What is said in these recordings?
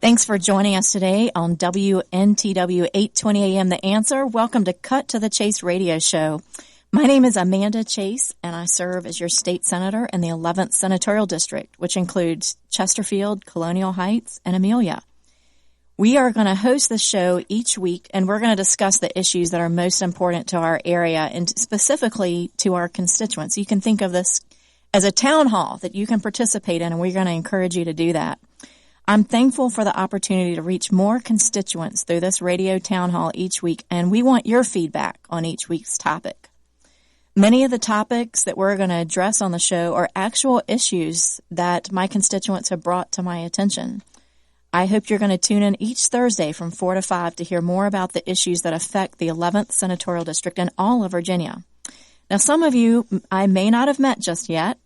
Thanks for joining us today on WNTW 820 AM The Answer. Welcome to Cut to the Chase radio show. My name is Amanda Chase, and I serve as your state senator in the 11th Senatorial District, which includes Chesterfield, Colonial Heights, and Amelia. We are going to host the show each week, and we're going to discuss the issues that are most important to our area and specifically to our constituents. You can think of this as a town hall that you can participate in, and we're going to encourage you to do that. I'm thankful for the opportunity to reach more constituents through this radio town hall each week, and we want your feedback on each week's topic. Many of the topics that we're going to address on the show are actual issues that my constituents have brought to my attention. I hope you're going to tune in each Thursday from 4 to 5 to hear more about the issues that affect the 11th Senatorial District and all of Virginia. Now, some of you I may not have met just yet,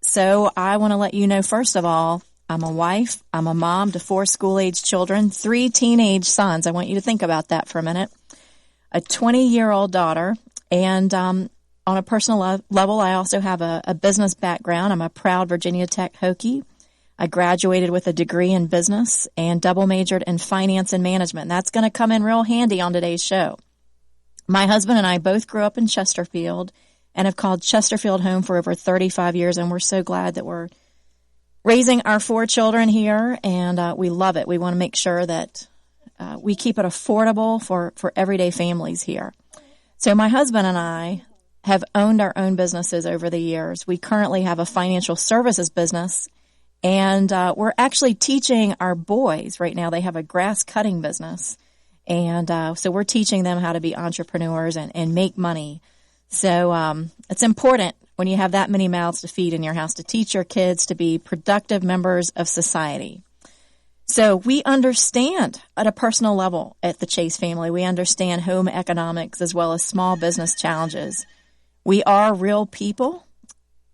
so I want to let you know, first of all, I'm a wife, I'm a mom to 4 school-age children, 3 teenage sons. I want you to think about that for a minute. A 20-year-old daughter, and on a personal level, I also have a business background. I'm a proud Virginia Tech Hokie. I graduated with a degree in business and double majored in finance and management. That's going to come in real handy on today's show. My husband and I both grew up in Chesterfield and have called Chesterfield home for over 35 years, and we're so glad that we're raising our 4 children here, and we love it. We want to make sure that we keep it affordable for everyday families here. So my husband and I have owned our own businesses over the years. We currently have a financial services business, and we're actually teaching our boys right now. They have a grass cutting business, and so we're teaching them how to be entrepreneurs and make money. So it's important when you have that many mouths to feed in your house to teach your kids to be productive members of society. So we understand at a personal level at the Chase family, we understand home economics as well as small business challenges. We are real people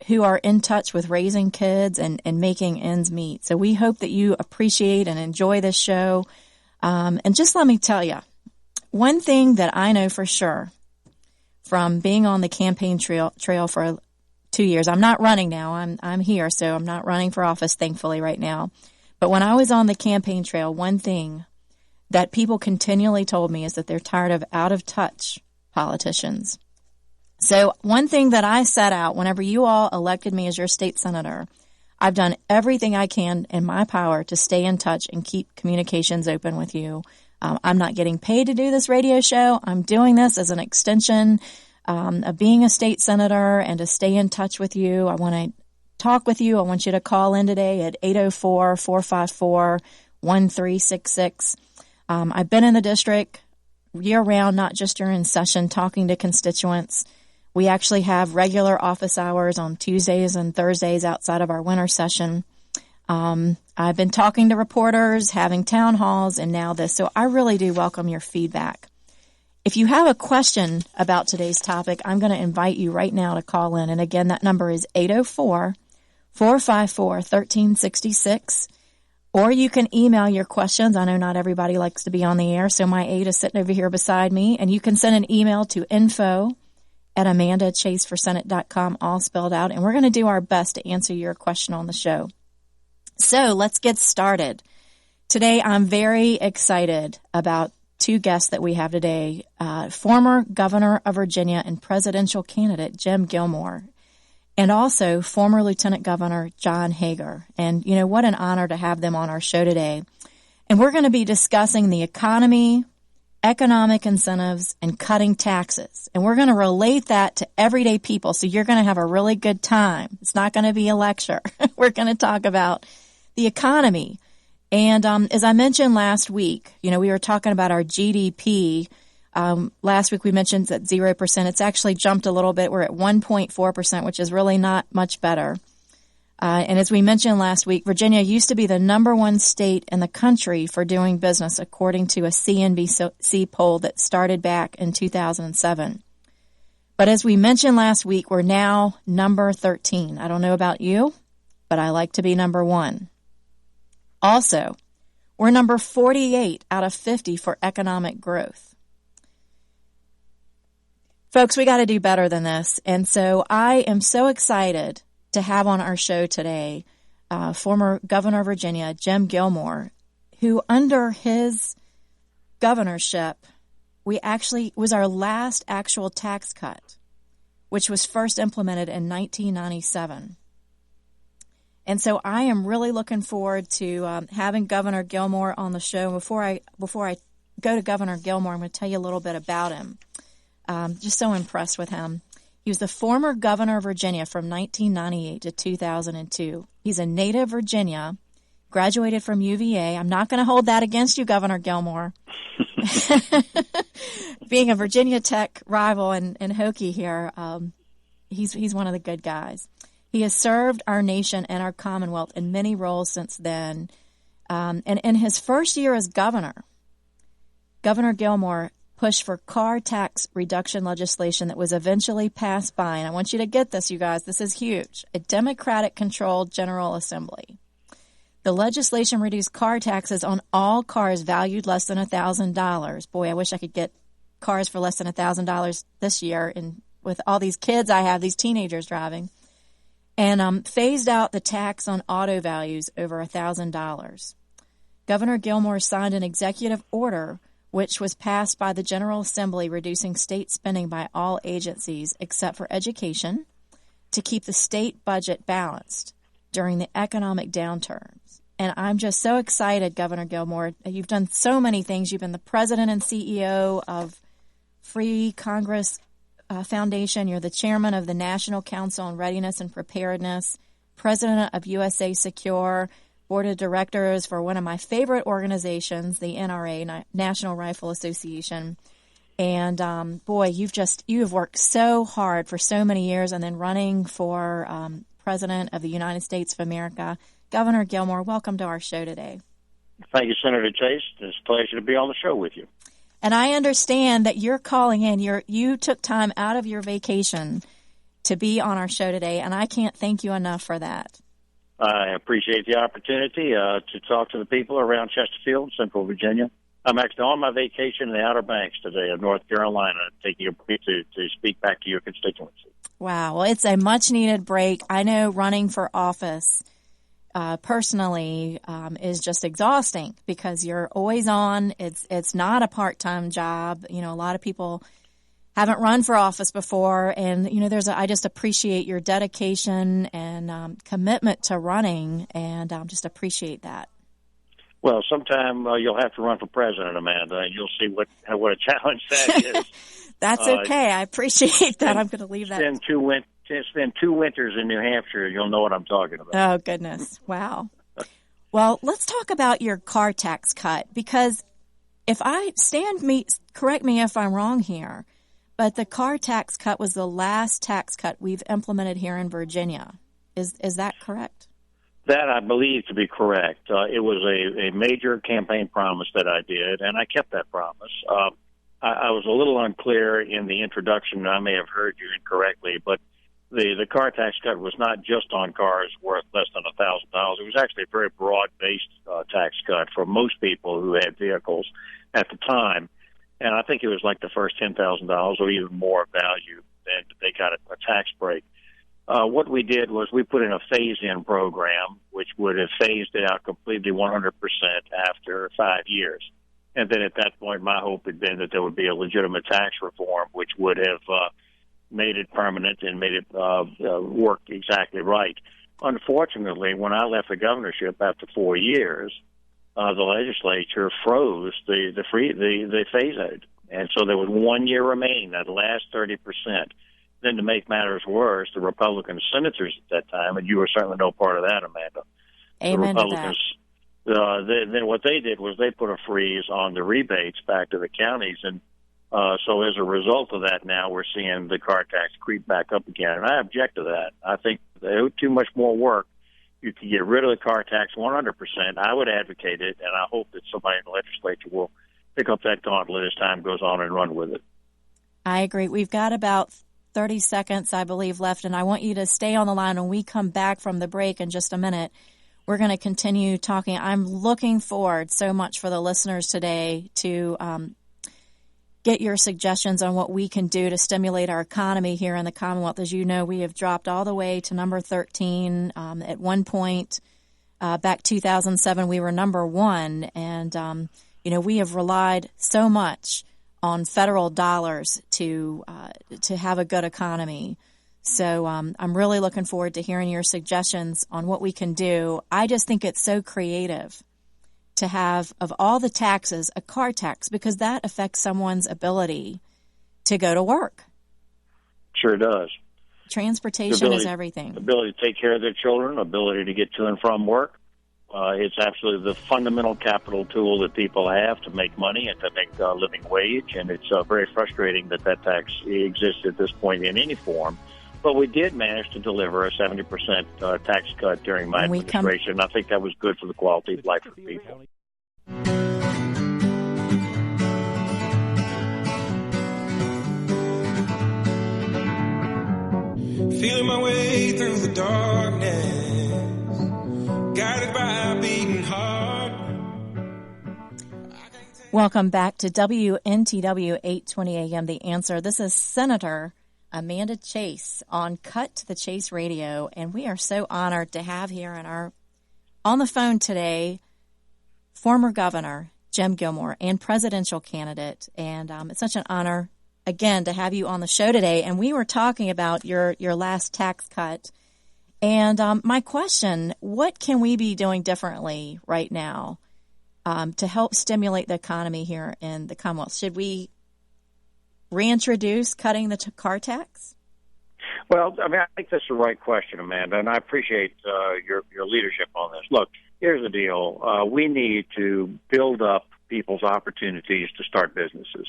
who are in touch with raising kids and making ends meet. So we hope that you appreciate and enjoy this show. And just let me tell you, one thing that I know for sure from being on the campaign trail for 2 years. I'm not running now. I'm here, so I'm not running for office, thankfully, right now. But when I was on the campaign trail, one thing that people continually told me is that they're tired of out-of-touch politicians. So one thing that I set out whenever you all elected me as your state senator, I've done everything I can in my power to stay in touch and keep communications open with you. I'm not getting paid to do this radio show. I'm doing this as an extension of being a state senator and to stay in touch with you. I want to talk with you. I want you to call in today at 804-454-1366. I've been in the district year-round, not just during session, talking to constituents. We actually have regular office hours on Tuesdays and Thursdays outside of our winter session. I've been talking to reporters, having town halls, and now this. So I really do welcome your feedback. If you have a question about today's topic, I'm going to invite you right now to call in. And again, that number is 804-454-1366. Or you can email your questions. I know not everybody likes to be on the air, so my aide is sitting over here beside me. And you can send an email to info@amandachaseforsenate.com, all spelled out. And we're going to do our best to answer your question on the show. So let's get started. Today, I'm very excited about 2 guests that we have today. Former governor of Virginia and presidential candidate Jim Gilmore, and also former Lieutenant Governor John Hager. And, you know, what an honor to have them on our show today. And we're going to be discussing the economy, economic incentives, and cutting taxes. And we're going to relate that to everyday people, so you're going to have a really good time. It's not going to be a lecture. We're going to talk about the economy. And as I mentioned last week, you know, we were talking about our GDP. Last week we mentioned that 0%. It's actually jumped a little bit. We're at 1.4%, which is really not much better. And as we mentioned last week, Virginia used to be the #1 state in the country for doing business, according to a CNBC poll that started back in 2007. But as we mentioned last week, we're now number 13. I don't know about you, but I like to be number 1. Also, we're number 48 out of 50 for economic growth. Folks, we got to do better than this. And so I am so excited to have on our show today former governor of Virginia, Jim Gilmore, who under his governorship, was our last actual tax cut, which was first implemented in 1997. And so I am really looking forward to having Governor Gilmore on the show. Before I go to Governor Gilmore, I'm going to tell you a little bit about him. Just so impressed with him. He was the former governor of Virginia from 1998 to 2002. He's a native Virginia, graduated from UVA. I'm not going to hold that against you, Governor Gilmore. Being a Virginia Tech rival and Hokie here, he's one of the good guys. He has served our nation and our Commonwealth in many roles since then. And in his first year as governor, Governor Gilmore pushed for car tax reduction legislation that was eventually passed by, and I want you to get this, you guys, this is huge, a Democratic-controlled General Assembly. The legislation reduced car taxes on all cars valued less than $1,000. Boy, I wish I could get cars for less than $1,000 this year, and with all these kids I have, these teenagers driving, and phased out the tax on auto values over $1,000. Governor Gilmore signed an executive order which was passed by the General Assembly, reducing state spending by all agencies except for education to keep the state budget balanced during the economic downturns. And I'm just so excited, Governor Gilmore. You've done so many things. You've been the president and CEO of Free Congress Foundation. You're the chairman of the National Council on Readiness and Preparedness, president of USA Secure, board of directors for one of my favorite organizations, the NRA, National Rifle Association. And boy, you have worked so hard for so many years, and then running for president of the United States of America. Governor Gilmore, welcome to our show today. Thank you, Senator Chase. It's a pleasure to be on the show with you. And I understand that you're calling in. You took time out of your vacation to be on our show today, and I can't thank you enough for that. I appreciate the opportunity to talk to the people around Chesterfield, Central Virginia. I'm actually on my vacation in the Outer Banks today of North Carolina, taking a break to speak back to your constituency. Wow. Well, it's a much-needed break. I know running for office personally is just exhausting because you're always on. It's not a part-time job. You know, a lot of people haven't run for office before, and you know, I just appreciate your dedication and commitment to running, and just appreciate that. Well, sometime you'll have to run for president, Amanda, and you'll see what a challenge that is. That's okay. I appreciate that. I'm going to leave that. Spend 2 winters in New Hampshire, you'll know what I'm talking about. Oh, goodness. Wow. Well, let's talk about your car tax cut, because correct me if I'm wrong here, but the car tax cut was the last tax cut we've implemented here in Virginia. Is that correct? That I believe to be correct. It was a major campaign promise that I did, and I kept that promise. I was a little unclear in the introduction. I may have heard you incorrectly, but the car tax cut was not just on cars worth less than $1,000. It was actually a very broad-based tax cut for most people who had vehicles at the time. And I think it was like the first $10,000 or even more value, and they got a tax break. What we did was we put in a phase-in program, which would have phased it out completely 100% after 5 years. And then at that point, my hope had been that there would be a legitimate tax reform, which would have made it permanent and made it work exactly right. Unfortunately, when I left the governorship after 4 years, the legislature froze the phase-out. And so there was 1 year remaining, that last 30%. Then to make matters worse, the Republican senators at that time, and you were certainly no part of that, Amanda. Amen to that. Then what they did was they put a freeze on the rebates back to the counties, and so as a result of that, now we're seeing the car tax creep back up again, and I object to that. I think there's too much more work. You can get rid of the car tax 100%. I would advocate it, and I hope that somebody in the legislature will pick up that gauntlet as time goes on and run with it. I agree. We've got about 30 seconds, I believe, left, and I want you to stay on the line. When we come back from the break in just a minute, we're going to continue talking. I'm looking forward so much for the listeners today to get your suggestions on what we can do to stimulate our economy here in the Commonwealth. As you know, we have dropped all the way to number 13. At one point, back 2007, we were number one. And, we have relied so much on federal dollars to have a good economy. So I'm really looking forward to hearing your suggestions on what we can do. I just think it's so creative to have, of all the taxes, a car tax, because that affects someone's ability to go to work. Sure does. Transportation is everything. Ability to take care of their children, ability to get to and from work. It's absolutely the fundamental capital tool that people have to make money and to make a living wage. And it's very frustrating that tax exists at this point in any form. But we did manage to deliver a 70% tax cut during my administration. I think that was good for the quality of life for people. Feeling my way through the darkness, guided by a beating heart. Welcome back to WNTW 820 AM The Answer. This is Senator Amanda Chase on Cut to the Chase Radio, and we are so honored to have here on the phone today former Governor Jim Gilmore and presidential candidate, and it's such an honor again to have you on the show today. And we were talking about your last tax cut, and my question: what can we be doing differently right now to help stimulate the economy here in the Commonwealth? Should we reintroduce cutting the car tax? Well, I think that's the right question, Amanda, and I appreciate your leadership on this. Look, here's the deal. We need to build up people's opportunities to start businesses.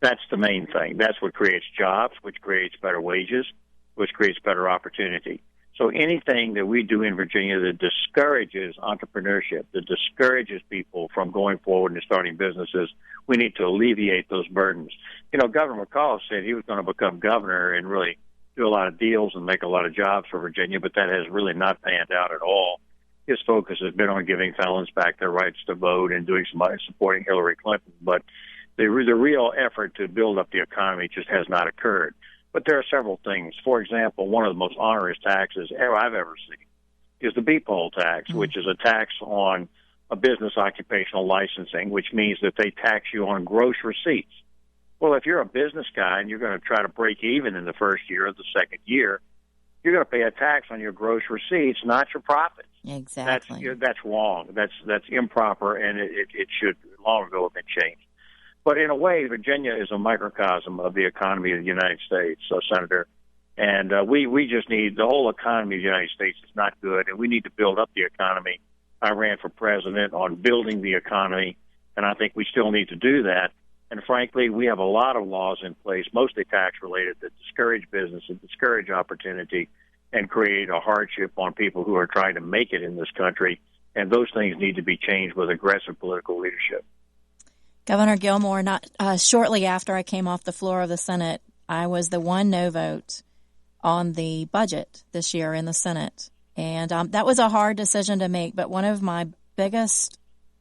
That's the main thing. That's what creates jobs, which creates better wages, which creates better opportunity. So anything that we do in Virginia that discourages entrepreneurship, that discourages people from going forward and starting businesses, we need to alleviate those burdens. Governor McCall said he was going to become governor and really do a lot of deals and make a lot of jobs for Virginia, but that has really not panned out at all. His focus has been on giving felons back their rights to vote and doing supporting Hillary Clinton. But the real effort to build up the economy just has not occurred. But there are several things. For example, one of the most onerous taxes I've ever seen is the B-poll tax, which is a tax on a business occupational licensing, which means that they tax you on gross receipts. Well, if you're a business guy and you're going to try to break even in the first year or the second year, you're going to pay a tax on your gross receipts, not your profits. Exactly. That's wrong. That's improper, and it should long ago have been changed. But in a way, Virginia is a microcosm of the economy of the United States, Senator. And we just need, the whole economy of the United States is not good, and we need to build up the economy. I ran for president on building the economy, and I think we still need to do that. And frankly, we have a lot of laws in place, mostly tax-related, that discourage business and discourage opportunity and create a hardship on people who are trying to make it in this country. And those things need to be changed with aggressive political leadership. Governor Gilmore, not shortly after I came off the floor of the Senate, I was the one no vote on the budget this year in the Senate. And that was a hard decision to make, but one of my biggest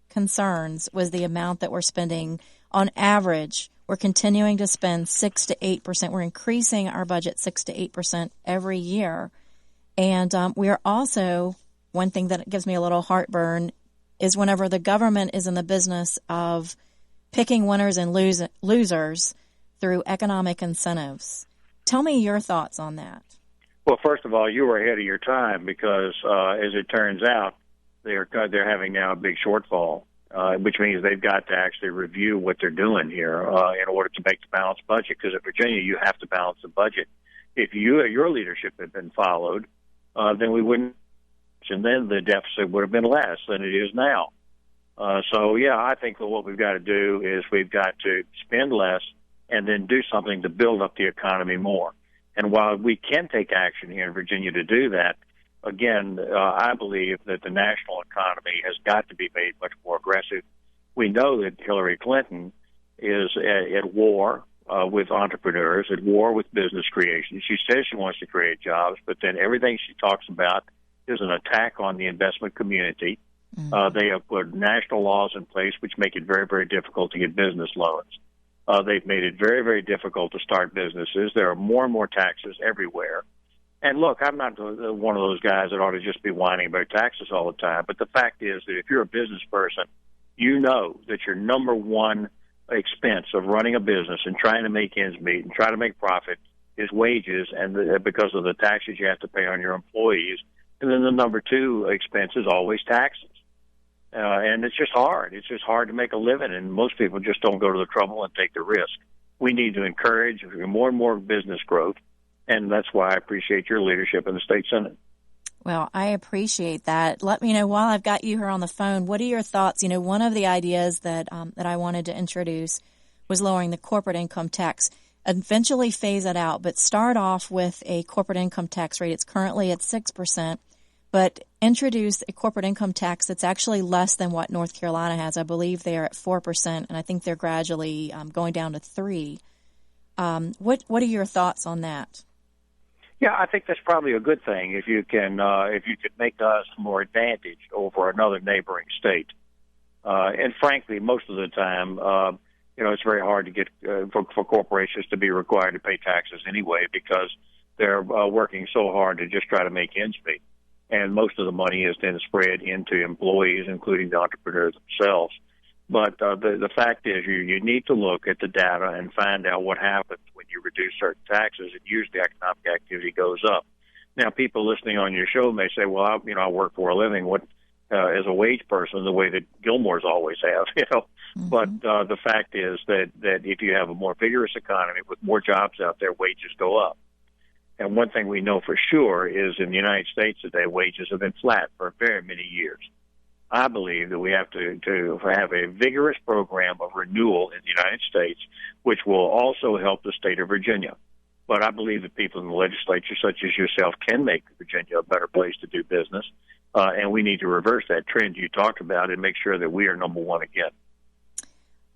concerns was the amount that we're spending. On average, we're continuing to spend 6 to 8%. We're increasing our budget 6 to 8% every year. And we are also, one thing that gives me a little heartburn is whenever the government is in the business of picking winners and losers through economic incentives. Tell me your thoughts on that. Well, first of all, you were ahead of your time because, as it turns out, they're having now a big shortfall, which means they've got to actually review what they're doing here in order to make the balanced budget. Because in Virginia, you have to balance the budget. If your leadership had been followed, then we wouldn't, and then the deficit would have been less than it is now. I think that what we've got to do is we've got to spend less and then do something to build up the economy more. And while we can take action here in Virginia to do that, again, I believe that the national economy has got to be made much more aggressive. We know that Hillary Clinton is at war with entrepreneurs, at war with business creation. She says she wants to create jobs, but then everything she talks about is an attack on the investment community. They have put national laws in place which make it very, very difficult to get business loans. They've made it very, very difficult to start businesses. There are more and more taxes everywhere. And look, I'm not one of those guys that ought to just be whining about taxes all the time. But the fact is that if you're a business person, you know that your number one expense of running a business and trying to make ends meet and try to make profit is wages, and because of the taxes you have to pay on your employees. And then the number two expense is always taxes. And it's just hard. It's just hard to make a living, and most people just don't go to the trouble and take the risk. We need to encourage more and more business growth. And that's why I appreciate your leadership in the state Senate. Well, I appreciate that. Let me know, while I've got you here on the phone, what are your thoughts? One of the ideas that I wanted to introduce was lowering the corporate income tax. Eventually phase it out, but start off with a corporate income tax rate. It's currently at 6%, but introduce a corporate income tax that's actually less than what North Carolina has. I believe they are at 4%, and I think they're gradually going down to 3%. What are your thoughts on that? Yeah, I think that's probably a good thing if you could make us more advantaged over another neighboring state. And frankly, most of the time, it's very hard to get for corporations to be required to pay taxes anyway, because they're working so hard to just try to make ends meet. And most of the money is then spread into employees, including the entrepreneurs themselves. But the fact is, you need to look at the data and find out what happens when you reduce certain taxes, and usually economic activity goes up. Now, people listening on your show may say, well, I work for a living. What as a wage person, the way that Gilmore's always have, Mm-hmm. But the fact is that if you have a more vigorous economy with more jobs out there, wages go up. And one thing we know for sure is in the United States today, wages have been flat for very many years. I believe that we have to have a vigorous program of renewal in the United States, which will also help the state of Virginia. But I believe that people in the legislature, such as yourself, can make Virginia a better place to do business. And we need to reverse that trend you talked about and make sure that we are number one again.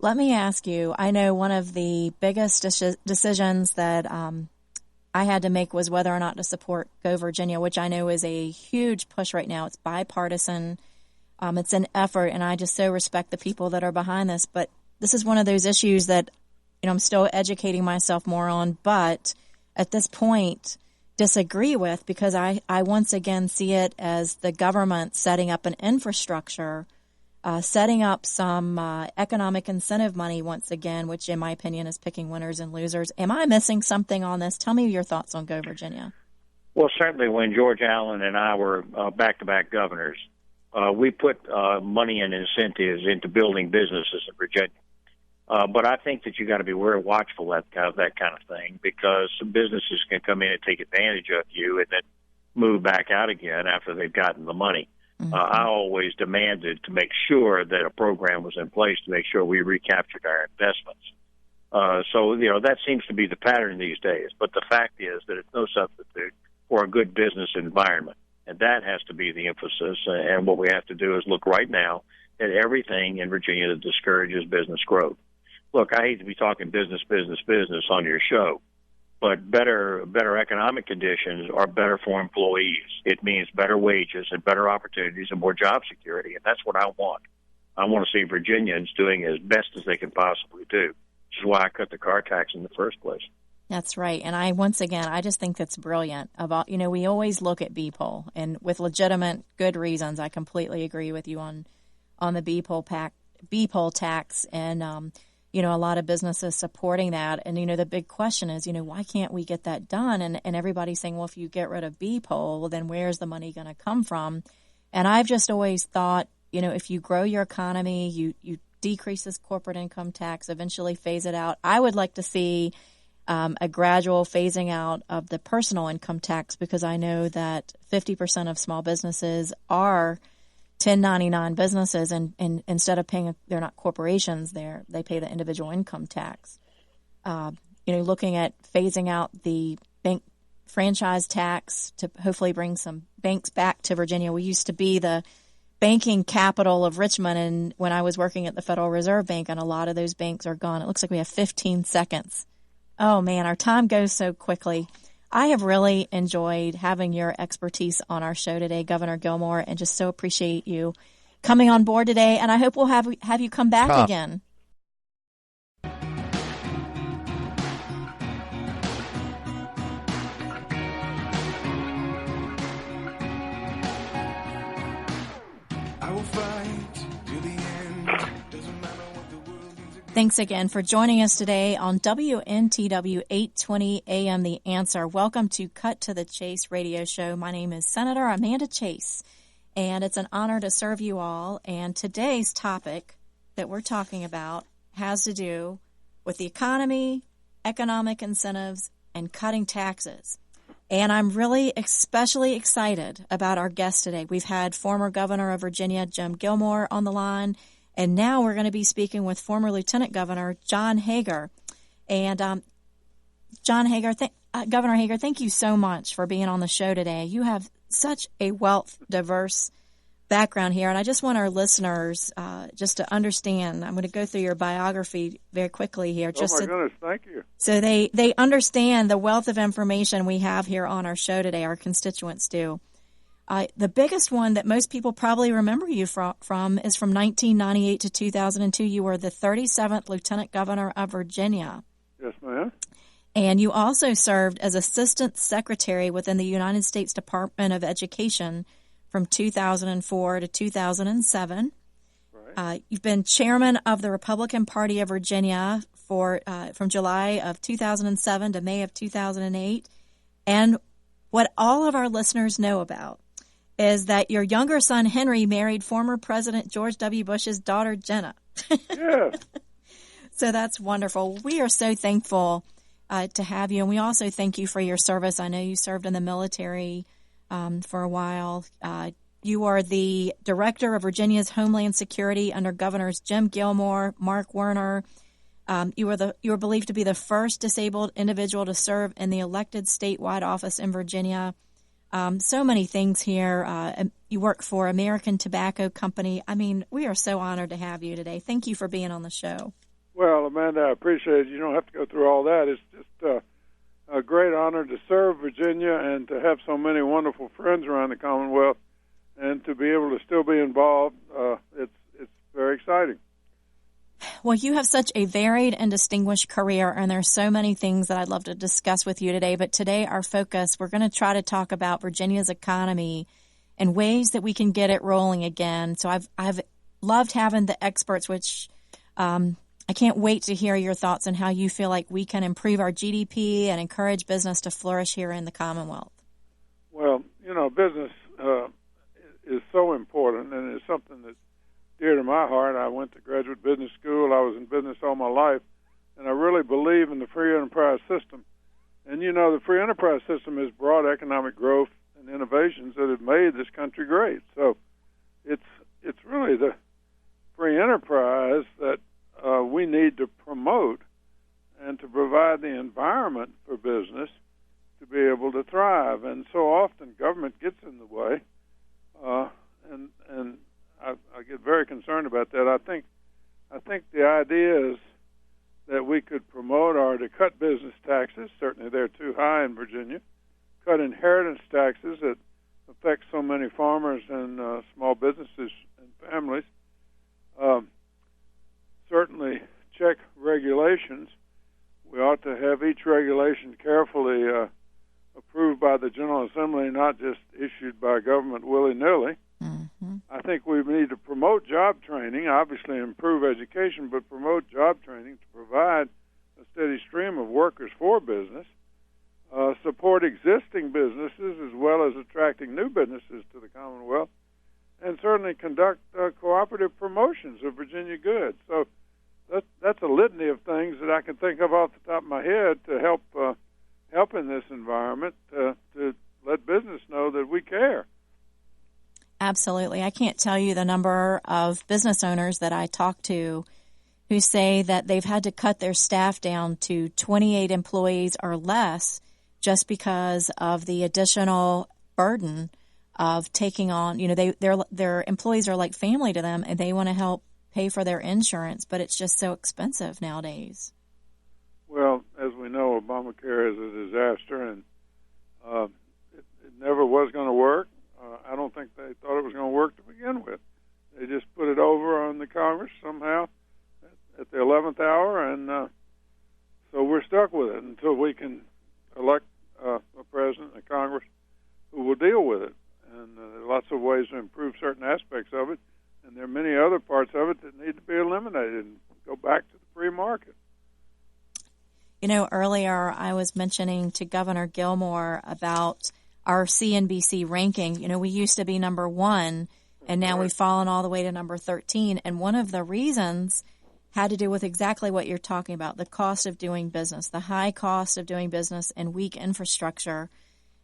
Let me ask you, I know one of the biggest decisions that I had to make was whether or not to support Go Virginia, which I know is a huge push right now. It's bipartisan. It's an effort, and I just so respect the people that are behind this. But this is one of those issues that I'm still educating myself more on, but at this point disagree with, because I once again see it as the government setting up an infrastructure, setting up some economic incentive money once again, which in my opinion is picking winners and losers. Am I missing something on this? Tell me your thoughts on Go Virginia. Well, certainly when George Allen and I were back-to-back governors, we put money and incentives into building businesses in Virginia. But I think that you got to be very watchful of that kind of thing, because some businesses can come in and take advantage of you and then move back out again after they've gotten the money. Mm-hmm. I always demanded to make sure that a program was in place to make sure we recaptured our investments. So that seems to be the pattern these days. But the fact is that it's no substitute for a good business environment. And that has to be the emphasis. And what we have to do is look right now at everything in Virginia that discourages business growth. Look, I hate to be talking business on your show, but better economic conditions are better for employees. It means better wages and better opportunities and more job security, and that's what I want. I want to see Virginians doing as best as they can possibly do, which is why I cut the car tax in the first place. That's right. And I just think that's brilliant. We always look at B-poll, and with legitimate good reasons. I completely agree with you on the B-poll tax, and a lot of businesses supporting that. And the big question is, why can't we get that done? And everybody's saying, well, if you get rid of B-poll, well, then where's the money going to come from? And I've just always thought, if you grow your economy, you decrease this corporate income tax, eventually phase it out. I would like to see a gradual phasing out of the personal income tax, because I know that 50% of small businesses are 1099 businesses, and instead of paying, they're not corporations, they pay the individual income tax. Looking at phasing out the bank franchise tax to hopefully bring some banks back to Virginia. We used to be the banking capital of Richmond, and when I was working at the Federal Reserve Bank, and a lot of those banks are gone. It looks like we have 15 seconds. Oh, man, our time goes so quickly. I have really enjoyed having your expertise on our show today, Governor Gilmore, and just so appreciate you coming on board today. And I hope we'll have you come back again. I will fight till the end. Doesn't matter what the world gives against. Thanks again for joining us today on WNTW 820 AM The Answer. Welcome to Cut to the Chase radio show. My name is Senator Amanda Chase, and it's an honor to serve you all. And today's topic that we're talking about has to do with the economy, economic incentives, and cutting taxes. And I'm really especially excited about our guest today. We've had former Governor of Virginia, Jim Gilmore, on the line, and now we're going to be speaking with former Lieutenant Governor John Hager. And Governor Hager, thank you so much for being on the show today. You have such a diverse background here, and I just want our listeners just to understand. I'm going to go through your biography very quickly here. Goodness, thank you. So they understand the wealth of information we have here on our show today, our constituents do. The biggest one that most people probably remember you from is from 1998 to 2002. You were the 37th Lieutenant Governor of Virginia. Yes, ma'am. And you also served as Assistant Secretary within the United States Department of Education from 2004 to 2007. Right. You've been chairman of the Republican Party of Virginia from July of 2007 to May of 2008. And what all of our listeners know about is that your younger son, Henry, married former President George W. Bush's daughter, Jenna. Yeah. So that's wonderful. We are so thankful to have you. And we also thank you for your service. I know you served in the military for a while. You are the director of Virginia's Homeland Security under Governors Jim Gilmore, Mark Warner. You were believed to be the first disabled individual to serve in the elected statewide office in Virginia. So many things here. You work for American Tobacco Company. I mean, we are so honored to have you today. Thank you for being on the show. Well, Amanda, I appreciate it. You don't have to go through all that. It's just a great honor to serve Virginia and to have so many wonderful friends around the Commonwealth and to be able to still be involved. It's very exciting. Well, you have such a varied and distinguished career, and there's so many things that I'd love to discuss with you today. But today, our focus, we're going to try to talk about Virginia's economy and ways that we can get it rolling again. So I've loved having the experts, which I can't wait to hear your thoughts on how you feel like we can improve our GDP and encourage business to flourish here in the Commonwealth. Well, business is so important, and it's something that's dear to my heart. I went to graduate business school. I was in business all my life, and I really believe in the free enterprise system. And, the free enterprise system has brought economic growth and innovations that have made this country great. So it's really the free enterprise that we need to promote and to provide the environment for business to be able to thrive. And so often government gets in the way, and I get very concerned about that. I think the idea is that we could promote to cut business taxes. Certainly they're too high in Virginia. Cut inheritance taxes that affect so many farmers and small businesses and families. Certainly check regulations. We ought to have each regulation carefully approved by the General Assembly, not just issued by government willy-nilly. Mm-hmm. I think we need to promote job training, obviously improve education, but promote job training to provide a steady stream of workers for business, support existing businesses as well as attracting new businesses to the Commonwealth, and certainly conduct cooperative promotions of Virginia goods. So that's a litany of things that I can think of off the top of my head to help in this environment to let business know that we care. Absolutely. I can't tell you the number of business owners that I talk to who say that they've had to cut their staff down to 28 employees or less just because of the additional burden of taking on, their employees are like family to them and they want to help pay for their insurance, but it's just so expensive nowadays. Well, as we know, Obamacare is a disaster, and it never was going to work. I don't think they thought it was going to work to begin with. They just put it over on the Congress somehow at the 11th hour, and so we're stuck with it until we can elect a president and a Congress who will deal with it. And there are lots of ways to improve certain aspects of it, and there are many other parts of it that need to be eliminated and go back to the free market. Earlier I was mentioning to Governor Gilmore about our CNBC ranking. We used to be number 1, and now we've fallen all the way to number 13. And one of the reasons had to do with exactly what you're talking about, the cost of doing business, the high cost of doing business and weak infrastructure.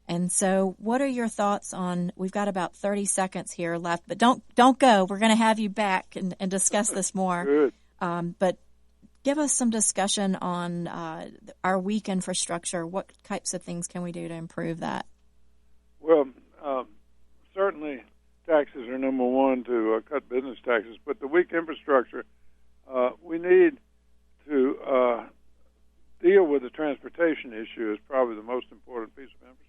And so what are your thoughts on, we've got about 30 seconds here left, but don't go. We're going to have you back and discuss this more. Good. But give us some discussion on our weak infrastructure. What types of things can we do to improve that? Well, certainly taxes are number one to cut business taxes, but the weak infrastructure, we need to deal with the transportation issue is probably the most important piece of infrastructure.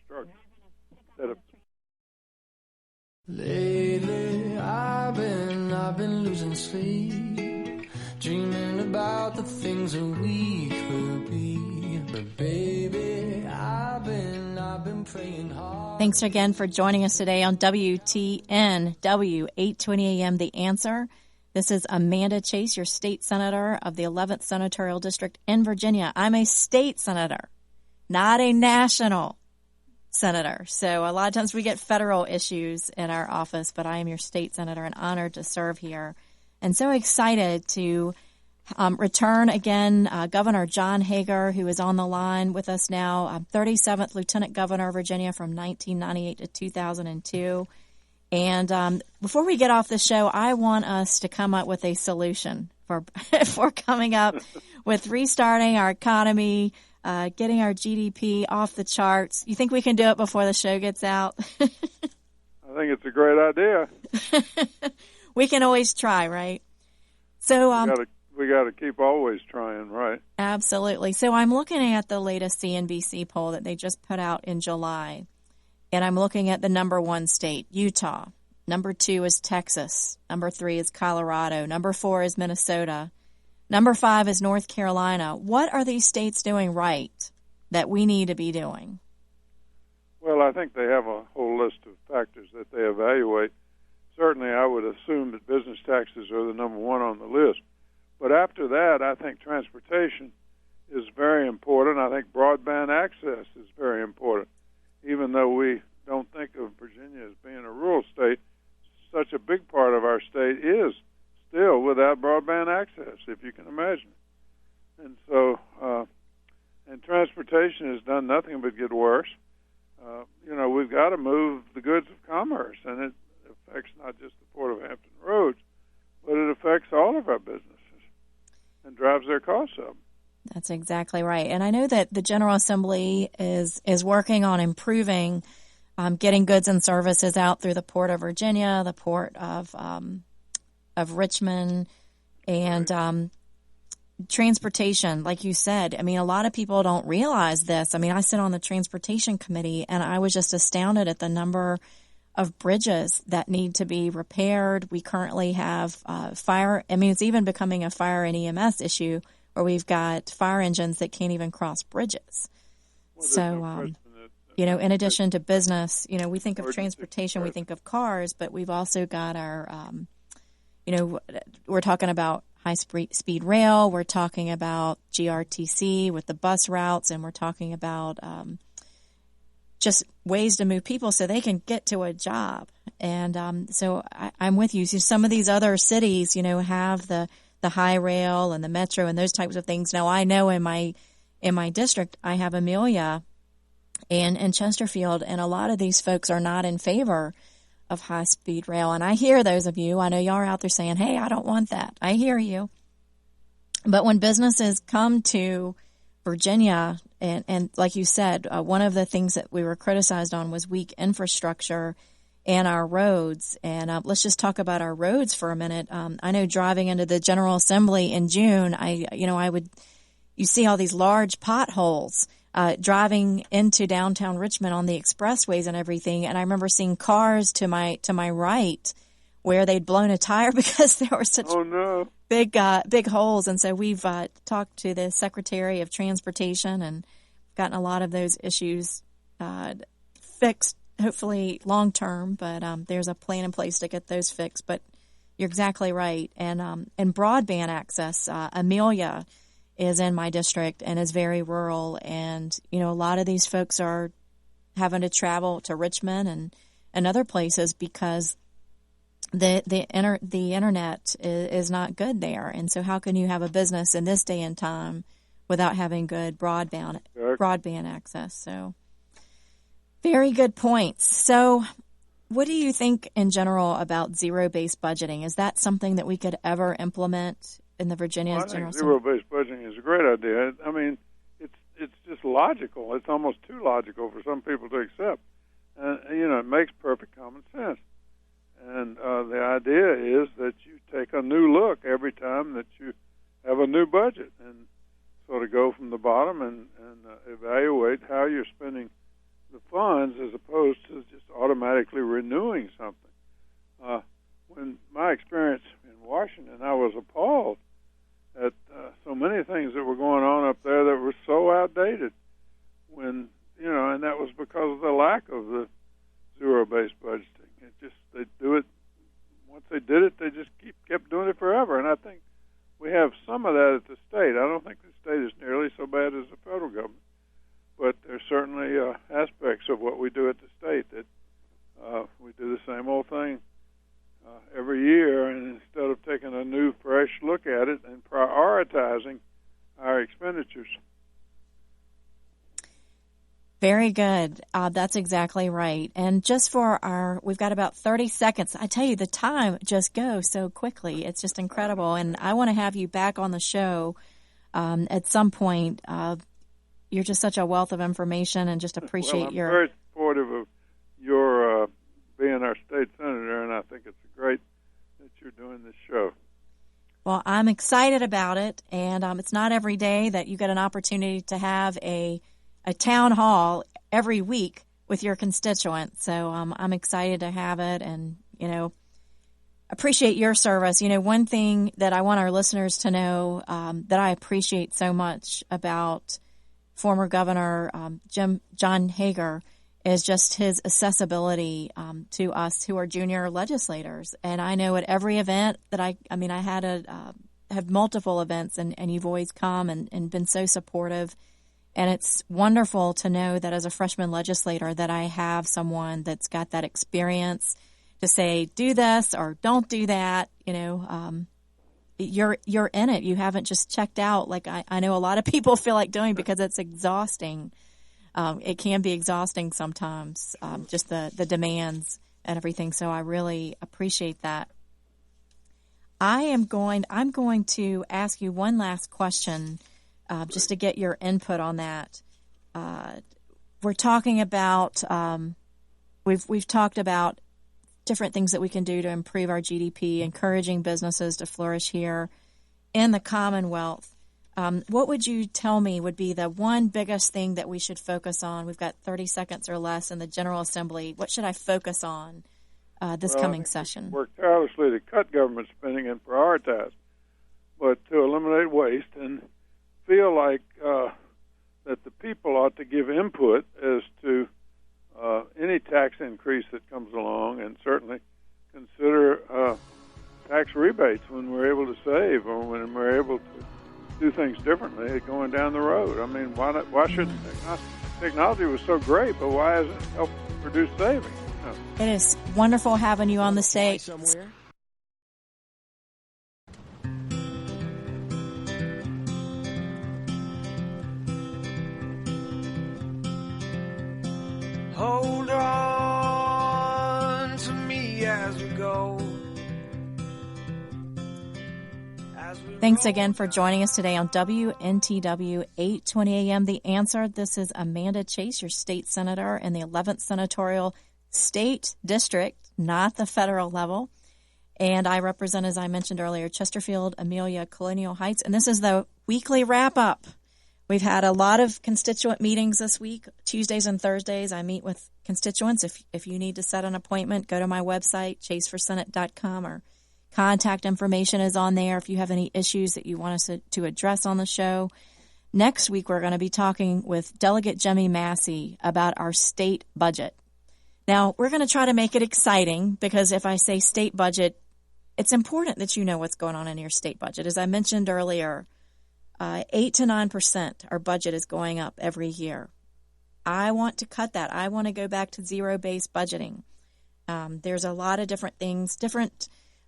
Lately, I've been losing sleep, dreaming about the things that we could be. But baby, I've been praying hard. Thanks again for joining us today on WTNW 820 AM The Answer. This is Amanda Chase, your state senator of the 11th Senatorial District in Virginia. I'm a state senator, not a national senator. So a lot of times we get federal issues in our office, but I am your state senator and honored to serve here. And so excited to return again Governor John Hager, who is on the line with us now, 37th Lieutenant Governor of Virginia from 1998 to 2002. And before we get off the show, I want us to come up with a solution for coming up with restarting our economy, getting our GDP off the charts. You think we can do it before the show gets out? I think it's a great idea. We can always try, right? So we got to keep always trying, right? Absolutely. So I'm looking at the latest CNBC poll that they just put out in July. And I'm looking at the number 1 state, Utah. Number 2 is Texas. Number 3 is Colorado. Number 4 is Minnesota. Number 5 is North Carolina. What are these states doing right that we need to be doing? Well, I think they have a whole list of factors that they evaluate. Certainly, I would assume that business taxes are the number 1 on the list. But after that, I think transportation is very important. I think broadband access is very important. Even though we don't think of Virginia as being a rural state, such a big part of our state is still without broadband access, if you can imagine it. And so, and transportation has done nothing but get worse. We've got to move the goods of commerce, and it affects not just the Port of Hampton Roads, but it affects all of our businesses and drives their costs up. That's exactly right. And I know that the General Assembly is working on improving getting goods and services out through the Port of Virginia, the Port of Richmond, and transportation, like you said. I mean, a lot of people don't realize this. I mean, I sit on the Transportation Committee, and I was just astounded at the number of bridges that need to be repaired. We currently have fire. I mean, it's even becoming a fire and EMS issue, where we've got fire engines that can't even cross bridges. Well, so, in addition to business, we think of transportation, we think of cars, but we've also got our, we're talking about high-speed rail, we're talking about GRTC with the bus routes, and we're talking about just ways to move people so they can get to a job. And so I'm with you. So some of these other cities, have the high rail and the metro and those types of things. Now, I know in my district, I have Amelia and Chesterfield, and a lot of these folks are not in favor of high-speed rail. And I hear those of you. I know y'all are out there saying, hey, I don't want that. I hear you. But when businesses come to Virginia, and like you said, one of the things that we were criticized on was weak infrastructure and our roads. And let's just talk about our roads for a minute. I know driving into the General Assembly in June, you see all these large potholes driving into downtown Richmond on the expressways and everything. And I remember seeing cars to my right where they'd blown a tire because there were such big holes. And so we've talked to the Secretary of Transportation and gotten a lot of those issues fixed hopefully long term, but there's a plan in place to get those fixed. But you're exactly right. And broadband access, Amelia is in my district and is very rural. And, a lot of these folks are having to travel to Richmond and other places because the internet is not good there. And so how can you have a business in this day and time without having good broadband access? So very good points. So what do you think in general about zero-based budgeting? Is that something that we could ever implement in the Virginia General Assembly? Zero-based budgeting is a great idea. I mean, it's just logical. It's almost too logical for some people to accept. And, it makes perfect common sense. And the idea is that you take a new look every time that you have a new budget and sort of go from the bottom and evaluate how you're spending the funds as opposed to just automatically renewing something. When my experience in Washington, I was appalled at so many things that were going on up there that were so outdated. And that was because of the lack of the zero-based budgeting. They do it. Once they did it, they just kept doing it forever. And I think we have some of that at the state. I don't think the state is nearly so bad as the federal government, but there's certainly aspects of what we do at the state that we do the same old thing every year, and instead of taking a new, fresh look at it and prioritizing our expenditures. Very good. That's exactly right. And just we've got about 30 seconds. I tell you, the time just goes so quickly. It's just incredible. And I want to have you back on the show at some point. You're just such a wealth of information, and just appreciate I'm very supportive of your being our state senator, and I think it's great that you're doing this show. Well, I'm excited about it, and it's not every day that you get an opportunity to have a town hall every week with your constituents. So I'm excited to have it, and, appreciate your service. One thing that I want our listeners to know that I appreciate so much about former Governor John Hager is just his accessibility to us who are junior legislators. And I know at every event that I had have multiple events, and you've always come and been so supportive. And it's wonderful to know that as a freshman legislator that I have someone that's got that experience to say, do this or don't do that. You're in it. You haven't just checked out like I know a lot of people feel like doing, because it's exhausting. It can be exhausting sometimes, just the demands and everything. So I really appreciate that. I'm going to ask you one last question. Just to get your input on that. We're talking about we've talked about different things that we can do to improve our GDP, encouraging businesses to flourish here in the Commonwealth. What would you tell me would be the one biggest thing that we should focus on? We've got 30 seconds or less in the General Assembly. What should I focus on this coming session? Work tirelessly to cut government spending and prioritize, but to eliminate waste and feel like that the people ought to give input as to any tax increase that comes along, and certainly consider tax rebates when we're able to save or when we're able to do things differently going down the road. I mean, why not? Why shouldn't technology was so great, but why hasn't it helped produce savings? It is wonderful having you on the stage. Hold on to me as we go. Thanks again for joining us today on WNTW 820 AM. The Answer. This is Amanda Chase, your state senator in the 11th Senatorial State District, not the federal level. And I represent, as I mentioned earlier, Chesterfield, Amelia, Colonial Heights. And this is the weekly wrap-up. We've had a lot of constituent meetings this week, Tuesdays and Thursdays. I meet with constituents. If you need to set an appointment, go to my website, chaseforsenate.com, or contact information is on there if you have any issues that you want us to address on the show. Next week, we're going to be talking with Delegate Jemmy Massey about our state budget. Now, we're going to try to make it exciting because if I say state budget, it's important that you know what's going on in your state budget. As I mentioned earlier, 8 to 9% our budget is going up every year. I want to cut that. I want to go back to zero-based budgeting. There's a lot of different things,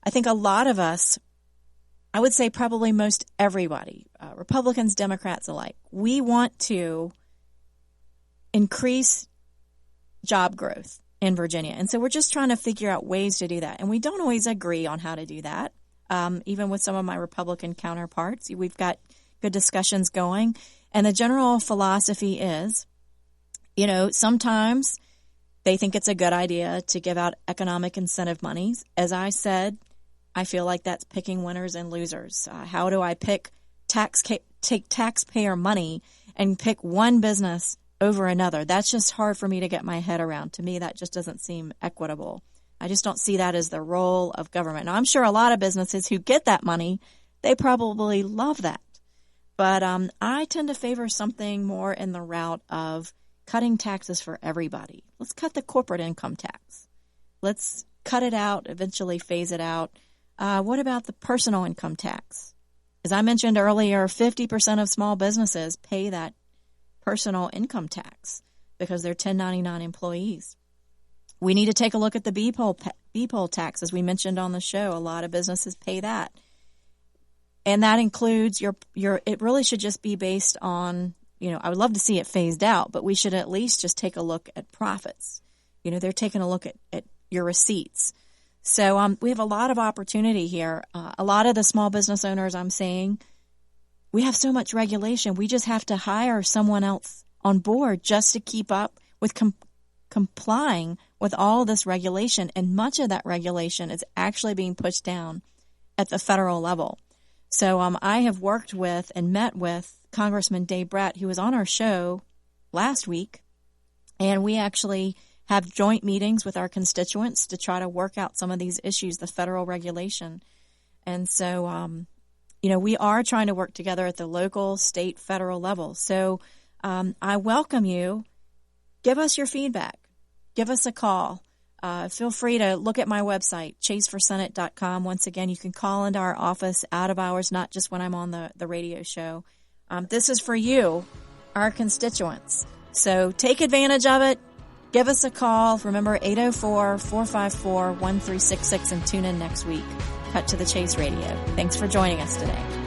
I think a lot of us, I would say probably most everybody, Republicans, Democrats alike, we want to increase job growth in Virginia. And so we're just trying to figure out ways to do that. And we don't always agree on how to do that. Even with some of my Republican counterparts, we've got good discussions going. And the general philosophy is, sometimes they think it's a good idea to give out economic incentive monies. As I said, I feel like that's picking winners and losers. How do I take taxpayer money and pick one business over another? That's just hard for me to get my head around. To me, that just doesn't seem equitable. I just don't see that as the role of government. Now, I'm sure a lot of businesses who get that money, they probably love that. But I tend to favor something more in the route of cutting taxes for everybody. Let's cut the corporate income tax. Let's cut it out, eventually phase it out. What about the personal income tax? As I mentioned earlier, 50% of small businesses pay that personal income tax because they're 1099 employees. We need to take a look at the B-poll tax, as we mentioned on the show. A lot of businesses pay that. And that includes it really should just be based on, I would love to see it phased out, but we should at least just take a look at profits. They're taking a look at your receipts. So we have a lot of opportunity here. A lot of the small business owners, I'm saying, we have so much regulation. We just have to hire someone else on board just to keep up with complying with all of this regulation. And much of that regulation is actually being pushed down at the federal level. So I have worked with and met with Congressman Dave Brat, who was on our show last week, and we actually have joint meetings with our constituents to try to work out some of these issues, the federal regulation. And so, we are trying to work together at the local, state, federal level. So I welcome you. Give us your feedback. Give us a call. Feel free to look at my website, chaseforsenate.com. Once again, you can call into our office out of hours, not just when I'm on the radio show. This is for you, our constituents. So take advantage of it. Give us a call. Remember, 804-454-1366, and tune in next week. Cut to the Chase Radio. Thanks for joining us today.